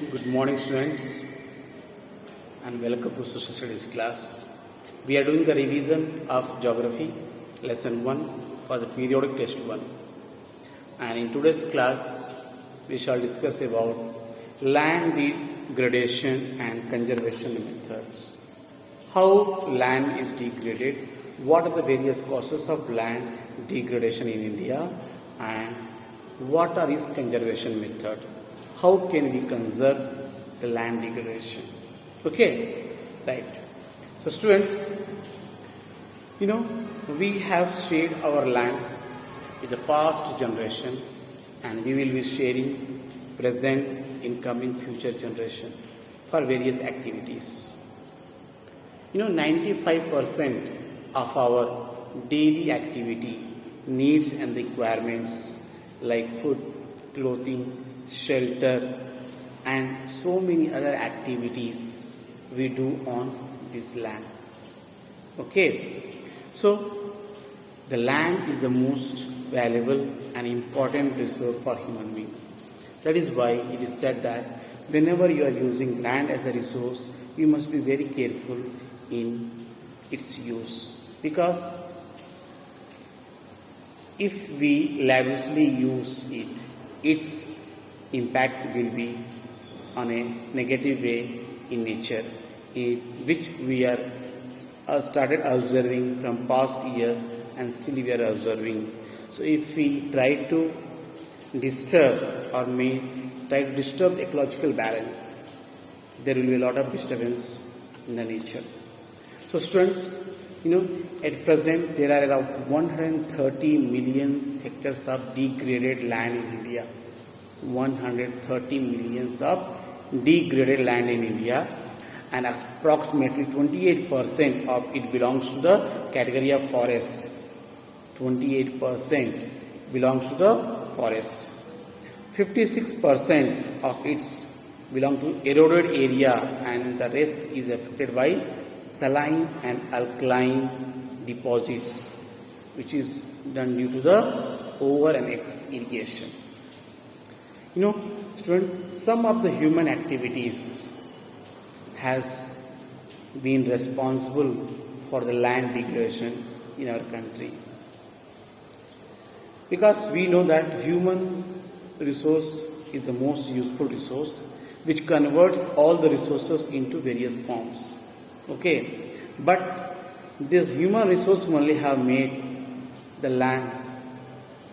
Good morning, students, and welcome to Social Studies class. We are doing the revision of Geography, Lesson 1 for the Periodic Test 1. And in today's class, we shall discuss about land degradation and conservation methods. How land is degraded, what are the various causes of land degradation in India, and what are its conservation method. How can we conserve the land degradation? Okay, right. So students, we have shared our land with the past generation, and we will be sharing present, incoming, future generation for various activities. 95% of our daily activity needs and requirements like food, clothing, shelter, and so many other activities we do on this land. Okay, so the land is the most valuable and important resource for human being. That is why it is said that whenever you are using land as a resource, you must be very careful in its use, because if we lavishly use it, its impact will be on a negative way in nature, which we are started observing from past years and still we are observing. So if we try to disturb or try to disturb ecological balance, there will be a lot of disturbance in the nature. So students, at present there are around 130 million hectares of degraded land in India. 130 millions of degraded land in India, and approximately 28% of it belongs to the category of forest. 28% belongs to the forest. 56% of its belong to eroded area, and the rest is affected by saline and alkaline deposits, which is done due to the over and ex irrigation. Students, some of the human activities has been responsible for the land degradation in our country, because we know that human resource is the most useful resource, which converts all the resources into various forms. Okay, but this human resource only have made the land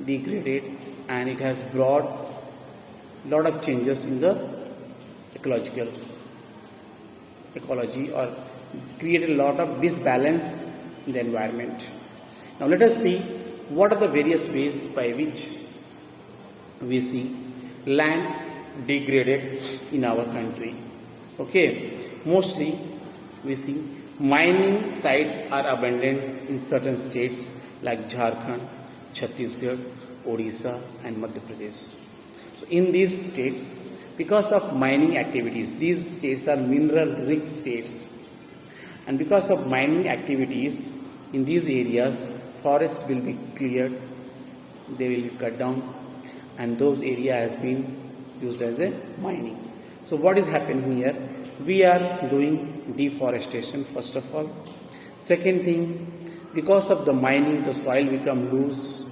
degraded, and it has brought lot of changes in the ecology, or created a lot of disbalance in the environment. Now let us see what are the various ways by which we see land degraded in our country. Okay, mostly we see mining sites are abandoned in certain states like Jharkhand, Chhattisgarh, Odisha, and Madhya Pradesh. So in these states, because of mining activities, these states are mineral rich states, and because of mining activities in these areas, forest will be cleared, they will be cut down, and those area has been used as a mining. So what is happening here? We are doing deforestation first of all. Second thing, because of the mining, the soil become loose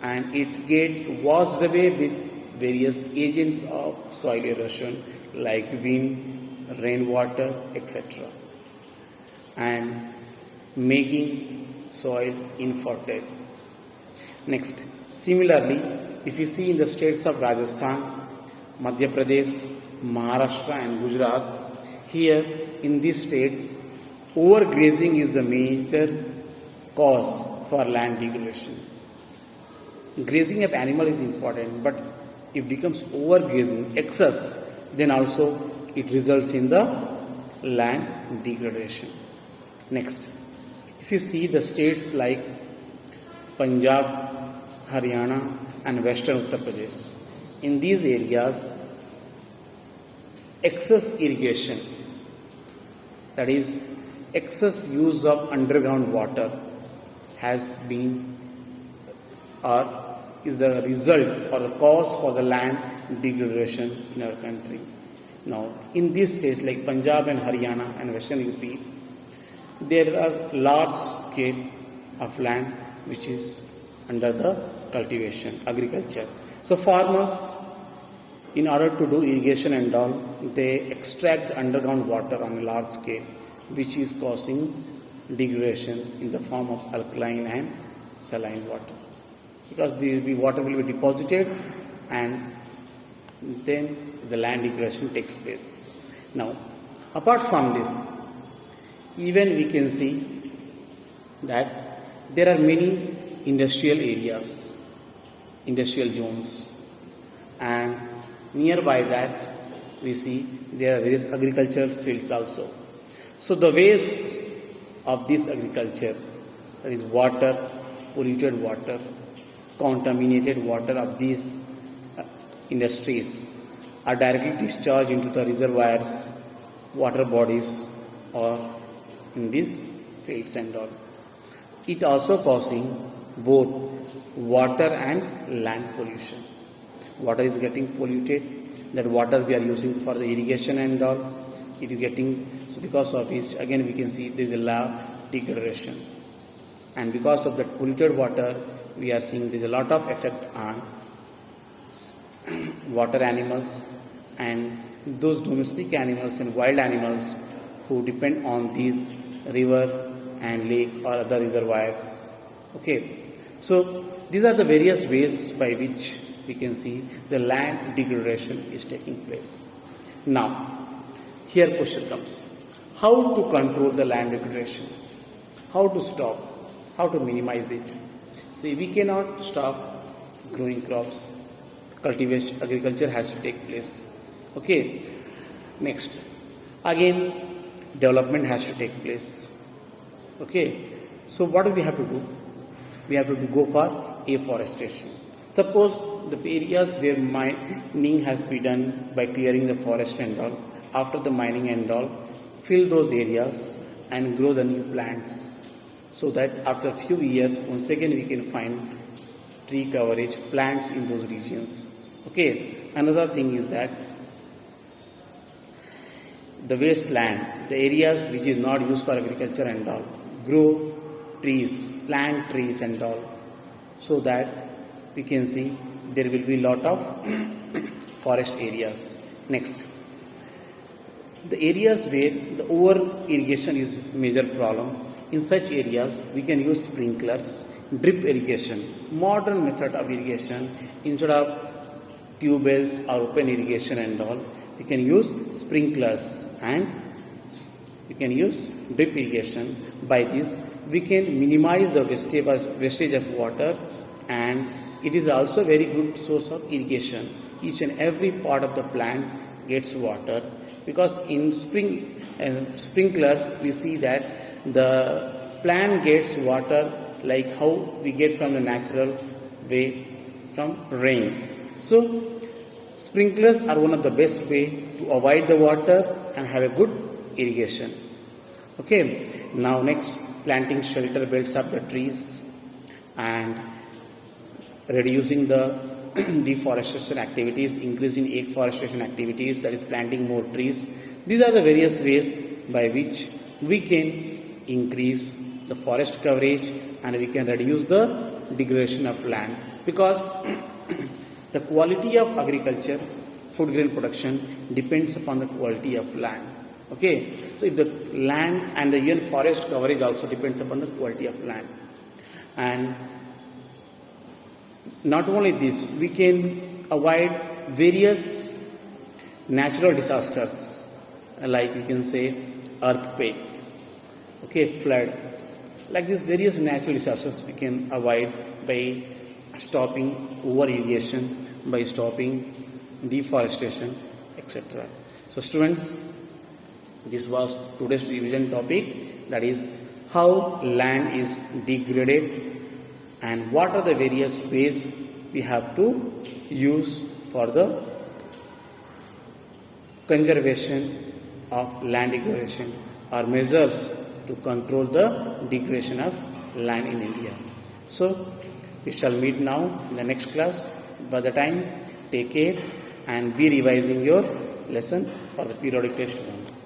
and it's get washed away with various agents of soil erosion like wind, rainwater, etc., and making soil infertile. Next, similarly, if you see in the states of Rajasthan, Madhya Pradesh, Maharashtra, and Gujarat, here in these states, overgrazing is the major cause for land degradation. Grazing of animal is important, but if it becomes overgrazing, excess, then also it results in the land degradation. Next, if you see the states like Punjab, Haryana, and Western Uttar Pradesh, in these areas, excess irrigation, that is, excess use of underground water, has been or is the result or the cause for the land degradation in our country. Now, in these states like Punjab and Haryana and Western UP, there are large scale of land which is under the cultivation, agriculture. So farmers, in order to do irrigation and all, they extract underground water on a large scale, which is causing degradation in the form of alkaline and saline water. Because the water will be deposited and then the land degradation takes place. Now, apart from this, even we can see that there are many industrial areas, industrial zones, and nearby that we see there are various agricultural fields also. So the waste of this agriculture, that is water, polluted water, contaminated water of these industries are directly discharged into the reservoirs, water bodies, or in these fields and all. It also causing both water and land pollution. Water is getting polluted. That water we are using for the irrigation and all, it is getting, so because of which again we can see there is a lot of degradation. And because of that polluted water, we are seeing there is a lot of effect on water animals and those domestic animals and wild animals who depend on these river and lake or other reservoirs. Okay, so these are the various ways by which we can see the land degradation is taking place. Now, here question comes: how to control the land degradation? How to stop? How to minimize it? See, we cannot stop growing crops. Cultivation, agriculture has to take place. Okay. Next, again, development has to take place. Okay. So what do we have to do? We have to go for afforestation. Suppose the areas where mining has been done by clearing the forest and all, after the mining and all, fill those areas and grow the new plants, so that after a few years, once again we can find tree coverage, plants in those regions. Okay. Another thing is that the wasteland, the areas which is not used for agriculture and all, grow trees, plant trees and all, so that we can see there will be lot of forest areas. Next, the areas where the over irrigation is major problem, in such areas we can use sprinklers, drip irrigation, modern method of irrigation. Instead of tube wells or open irrigation and all, we can use sprinklers and we can use drip irrigation. By this we can minimize the wastage of water, and it is also a very good source of irrigation. Each and every part of the plant gets water, because in sprinklers we see that the plant gets water like how we get from the natural way from rain. So sprinklers are one of the best way to avoid the water and have a good irrigation. Okay. Now next, planting shelter belts of the trees and reducing the deforestation activities, increasing afforestation activities, that is planting more trees. These are the various ways by which we can increase the forest coverage and we can reduce the degradation of land, because the quality of agriculture, food grain production depends upon the quality of land. Okay, so if the land and the even forest coverage also depends upon the quality of land. And not only this, we can avoid various natural disasters, like you can say earthquake, okay, flood, like these various natural disasters we can avoid by stopping over irrigation, by stopping deforestation, etc. So students, this was today's revision topic, that is how land is degraded and what are the various ways we have to use for the conservation of land degradation, or measures to control the degradation of land in India. So we shall meet now in the next class. By the time, take care and be revising your lesson for the periodic test 1.